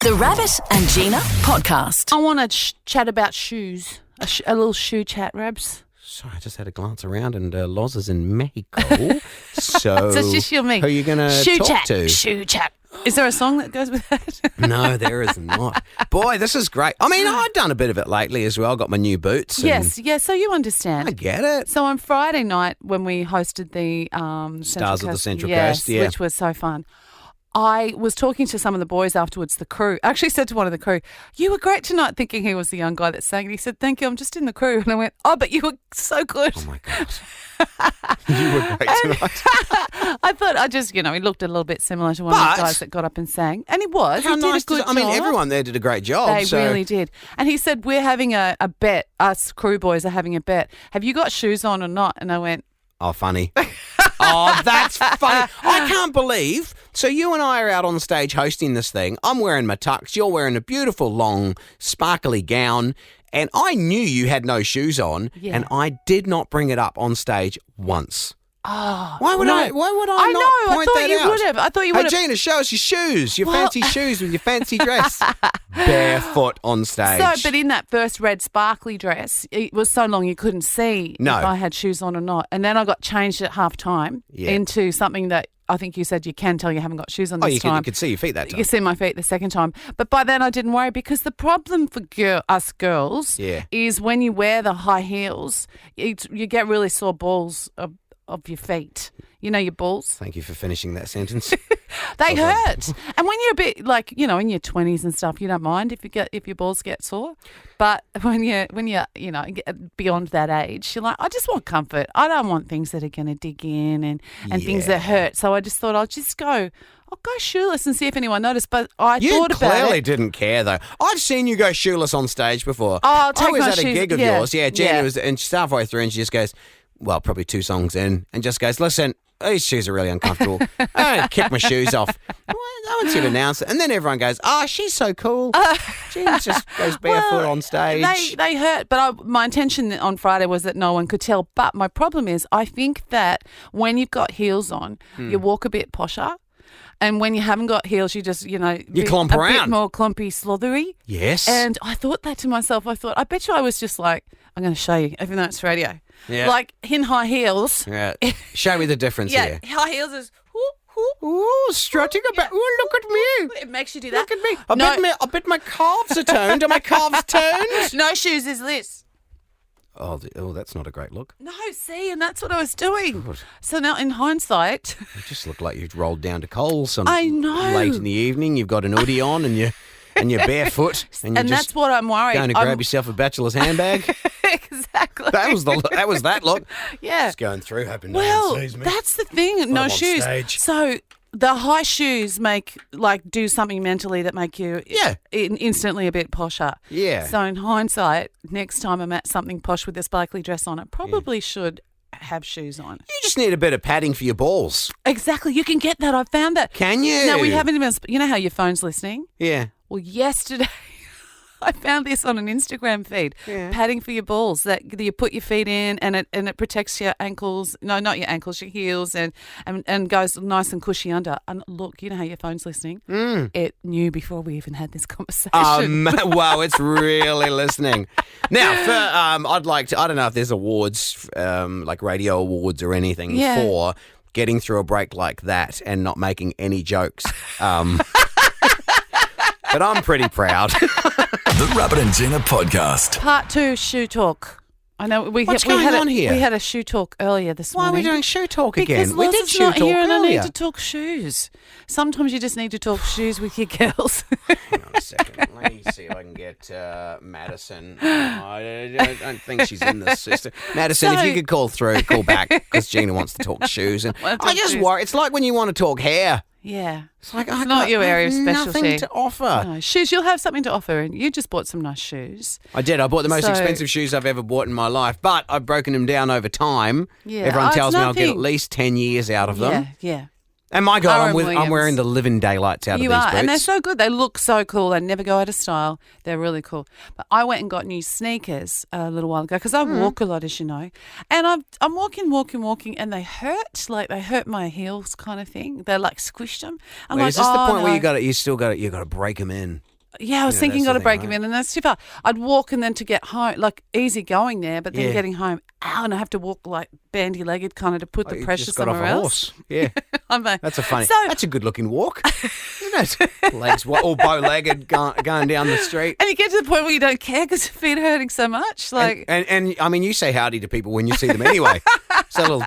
The Rabbit and Gina podcast. I want to chat about shoes. A little shoe chat, Rabs. Sorry, I just had a glance around and Loz is in Mexico. So it's just you and me. Who are you going to talk to? Shoe chat. Is there a song that goes with that? No, there is not. Boy, this is great. I mean, I've done a bit of it lately as well. Got my new boots. Yes, so you understand. I get it. So on Friday night when we hosted the Stars of the Central Coast, Coast, yeah. which was so fun, I was talking to some of the boys afterwards, the crew. I actually said to one of the crew, "You were great tonight," thinking he was the young guy that sang. And he said, "Thank you, I'm just in the crew." And I went, "Oh, but you were so good." Oh, my God. You were great tonight. I thought he looked a little bit similar to one of the guys that got up and sang. And he was. How he did nice a good job. I mean, everyone there did a great job. They really did. And he said, "We're having a bet. Us crew boys are having a bet. Have you got shoes on or not?" And I went, "Oh, funny." Oh, that's funny. I can't believe. So you and I are out on stage hosting this thing. I'm wearing my tux. You're wearing a beautiful, long, sparkly gown. And I knew you had no shoes on. Yeah. And I did not bring it up on stage once. Oh, why would I not point that out? I thought you would have. I thought you would have. Hey, Gina, show us your shoes, your fancy shoes with your fancy dress. Barefoot on stage. But in that first red sparkly dress, it was so long you couldn't see if I had shoes on or not. And then I got changed at half time into something that I think you said you can tell you haven't got shoes on this time. You could see your feet that time. You see my feet the second time. But by then I didn't worry because the problem for us girls is when you wear the high heels, you get really sore balls of your feet. You know your balls. Thank you for finishing that sentence. They hurt. And when you're a bit like, in your 20s and stuff, you don't mind if your balls get sore. But when you get beyond that age, you're like, I just want comfort. I don't want things that are going to dig in and things that hurt. So I just thought I'll go shoeless and see if anyone noticed. But I thought about it. You clearly didn't care, though. I've seen you go shoeless on stage before. Oh, I was at a gig of yours. Yeah, Gina was, and she's halfway through and she just goes, well, probably 2 songs in, and just goes, "Listen, these shoes are really uncomfortable. I kick my shoes off." I want you to announce it. And then everyone goes, "Oh, she's so cool." Gina just goes barefoot on stage. They hurt, but my intention on Friday was that no one could tell. But my problem is I think that when you've got heels on, you walk a bit posher. And when you haven't got heels, you just, you clump around. A bit more clumpy, slothery. Yes. And I thought that to myself. I bet you I was just like, I'm going to show you, even though it's radio. Yeah. Like in high heels. Yeah. Show me the difference here. Yeah, high heels is, ooh, strutting about. Ooh, look at me. It makes you do that. Look at me. I bet my calves are toned. Are my calves toned? No shoes is this. Oh, that's not a great look. No, see, and that's what I was doing. God. So now, in hindsight, you just look like you've rolled down to Coles. I know. Late in the evening, you've got an hoodie on, and you're barefoot, and that's what I'm worried. Going to grab yourself a bachelor's handbag. Exactly. That was that look. Yeah. Just going through, hoping no one sees me. That's the thing. No shoes. Stage. So the high shoes do something mentally that make you instantly a bit posher. Yeah. So in hindsight, next time I'm at something posh with a sparkly dress on, I probably should have shoes on. You just need a bit of padding for your balls. Exactly. You can get that. I found that. Can you? No, we haven't even. You know how your phone's listening? Yeah. Well, yesterday I found this on an Instagram feed. Yeah. Padding for your balls that you put your feet in and it protects your ankles. No, not your ankles, your heels and goes nice and cushy under. And look, you know how your phone's listening? It knew before we even had this conversation. Wow, it's really listening. Now, I'd like to, I don't know if there's awards, like radio awards or anything for getting through a break like that and not making any jokes. But I'm pretty proud. The Rabbit and Gina podcast. Part 2, shoe talk. I know What's going on here? We had a shoe talk earlier this morning. Why are we doing shoe talk again? Because we did shoe talk here and earlier. I need to talk shoes. Sometimes you just need to talk shoes with your girls. Hang on a second. Let me see if I can get Madison. I don't think she's in this system. Madison, if you could call back, because Gina wants to talk shoes. And I just worry. It's like when you want to talk hair. Yeah. It's like, it's not your area of specialty. Nothing to offer. No, shoes, you'll have something to offer. And you just bought some nice shoes. I did. I bought the most expensive shoes I've ever bought in my life, but I've broken them down over time. Yeah. Everyone tells me I'll get at least 10 years out of them. Yeah. And my God, R.M. I'm Williams. wearing the living daylights out You of these are, boots. and they're so good. They look so cool. They never go out of style. They're really cool. But I went and got new sneakers a little while ago because I walk a lot, as you know. And I'm walking, and they hurt. Like they hurt my heels, kind of thing. They're like squished them. I'm Wait, like, is this the point no. where you got to break them in? Yeah, I was thinking, that's got the to break thing, them in, and that's too far. I'd walk and then to get home, like easy going there, but then Yeah. getting home, and I have to walk like bandy-legged, kind of to put the You pressure just got somewhere off a else. horse. Yeah, I'm like, that's a So- good-looking walk, isn't it? Legs all bow-legged going down the street. and you get to the point where you don't care because your feet are hurting so much. Like, And I mean, you say howdy to people when you see them anyway. So a little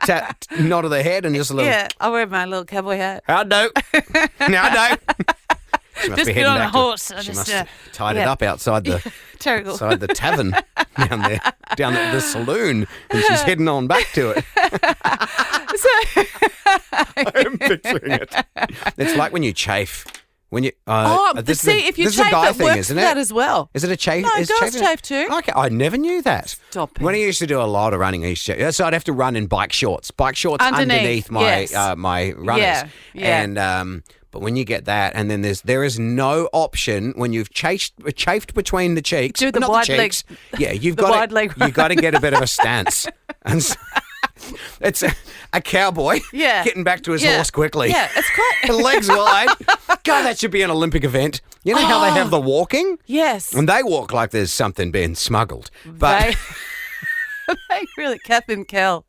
nod of the head and just a little yeah, I wear my little cowboy hat. howdo. Howdo. She must Just be get heading on a back to- horse. She Just, must have tied it yeah. up outside the Terrible. outside the tavern down there, down at the saloon, and she's heading on back to it. I'm picturing it. It's like when you chafe. When you But this see, is a, if you this is a chafe, guy it thing, works isn't for it? that as well. Is it a chafe? No, is girls chafing- chafe too. Okay, I never knew that. Stop it. When I used to do a lot of running, so I'd have to run in bike shorts Underneath, my yes. my runners. Yeah, yeah. And but when you get that, and then there is no option when you've chafed between the cheeks. Do the not wide the leg- cheeks. Yeah, you've the got wide leg you've got to get a bit of a stance. And so, it's a cowboy Yeah. getting back to his Yeah. horse quickly. Yeah, it's quite. Legs wide. God, that should be an Olympic event. You know how they have the walking? Yes. And they walk like there's something being smuggled. But They really, Kath and Kel.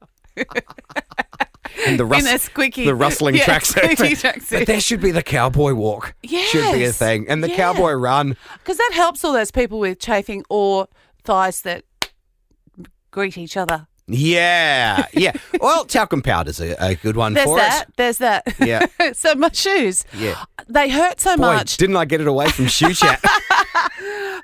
and the in a squeaky. the rustling yeah, tracksuit. squeaky tracksuit. But there should be the cowboy walk. Should be a Yes. thing. And the Yeah. cowboy run. Because that helps all those people with chafing or thighs that greet each other. Yeah. Yeah. Well, talcum powder's a good one There's for that. us. There's that. Yeah. So my shoes. Yeah. They hurt so Boy, much. didn't I get it away from shoe chat?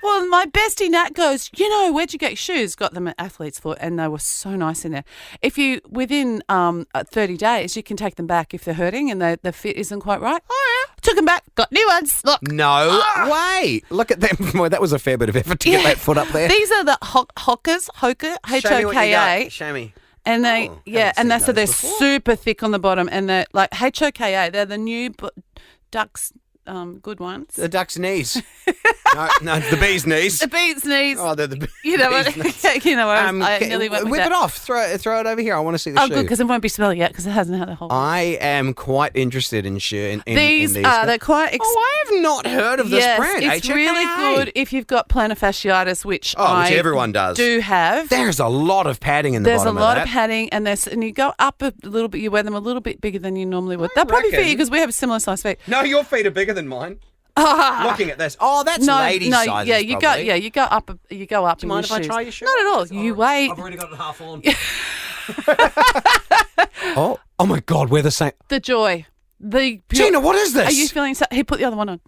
Well, my bestie Nat goes, where'd you get your shoes? Got them at Athlete's Foot, and they were so nice in there. If you, within 30 days, you can take them back if they're hurting and the fit isn't quite right. Oh, yeah. Took them back, got new ones. Look. No way. Look at them. Boy, that was a fair bit of effort to get that foot up there. These are the Hoka, Show me what you got. H-O-K-A. Show me. And they, Oh, yeah, haven't and seen so they're those before. super thick on the bottom, and they're like H-O-K-A. They're the new Ducks good ones. The duck's knees. No, it's the bee's knees. The bee's knees. Oh, they're the You know what? bee's knees. You know what? I nearly went with whip that. it off. Throw it over here. I want to see the Oh, shoe. good, because it won't be smelly yet because it hasn't had a whole. I am quite interested in shoe. In These these. are they're quite. I have not heard of this yes, brand. it's HOKA. really good if you've got plantar fasciitis, which I everyone does. do have. There's a lot of padding in the There's a bottom lot of of that. padding, and you go up a little bit. You wear them a little bit bigger than you normally would. I They'll probably fit reckon. you because we have similar size feet. No, your feet are bigger than mine. Looking at this. Oh, that's No, ladies' no, sizes. yeah, you probably. go up. You go up. Do you in mind if your I shoes. try your shoe? Not at all. You wait. I've already got it half on. oh my God, we're the same. The joy. The Gina, what is this? Are you feeling? He put the other one on.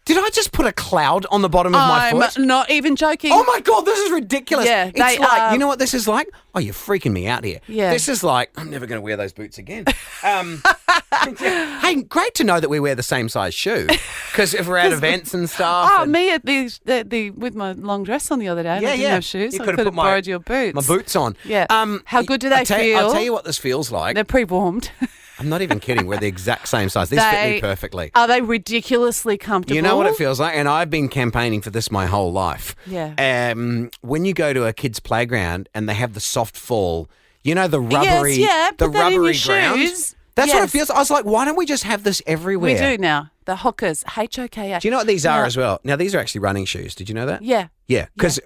Did I just put a cloud on the bottom of my I'm foot? not even joking. Oh my God, this is ridiculous. Yeah, it's they like, are- you know what this is like? Oh, you're freaking me out here. Yeah. This is like, I'm never going to wear those boots again. Hey, great to know that we wear the same size shoe. Because if we're at events and stuff. Oh, and me at the with my long dress on the other day. And I didn't have shoes. You I could could have have put borrowed your boots. my boots on. Yeah. How good do they I'll feel? tell you what this feels like. They're pre-warmed. I'm not even kidding. We're the exact same size. These fit me perfectly. Are they ridiculously comfortable? You know what it feels like? And I've been campaigning for this my whole life. Yeah. When you go to a kid's playground and they have the soft fall, you know, the rubbery, Yes, yeah, the put that in your rubbery ground. shoes. That's what it Yes. feels like. I was like, why don't we just have this everywhere? We do now. The Hokas, H-O-K-A. Do you know what these are Yeah. as well? Now, these are actually running shoes. Did you know that? Yeah. Yeah, because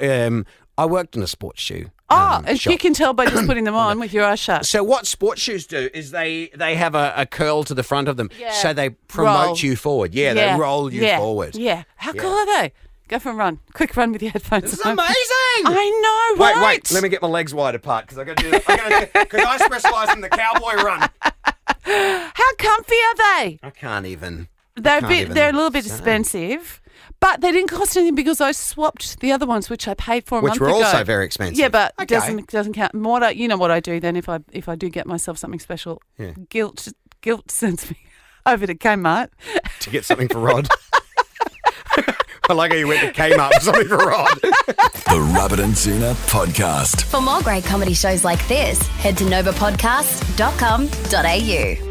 I worked in a sports shoe And shop. you can tell by just putting them on with your eyes shut. So what sports shoes do is they have a curl to the front of them, Yeah. so they promote Roll. you forward. Yeah, they roll you yeah. forward. Yeah. How Yeah. cool are they? Go for a run. Quick run with your headphones This is on. amazing. I know, right? Wait. Let me get my legs wide apart because I got to do. Because I specialise in the cowboy run. How comfy are they? I can't even. They're can't even they're a little bit say. expensive, but they didn't cost anything because I swapped the other ones, which I paid for a Which month were ago. also very expensive. Yeah, but Okay. doesn't count. You know what I do then if I do get myself something special. Yeah. Guilt sends me over to Kmart. To get something for Rod. I like how you went to Kmart for something for Rod. The Rabbit and Gina Podcast. For more great comedy shows like this, head to novapodcast.com.au.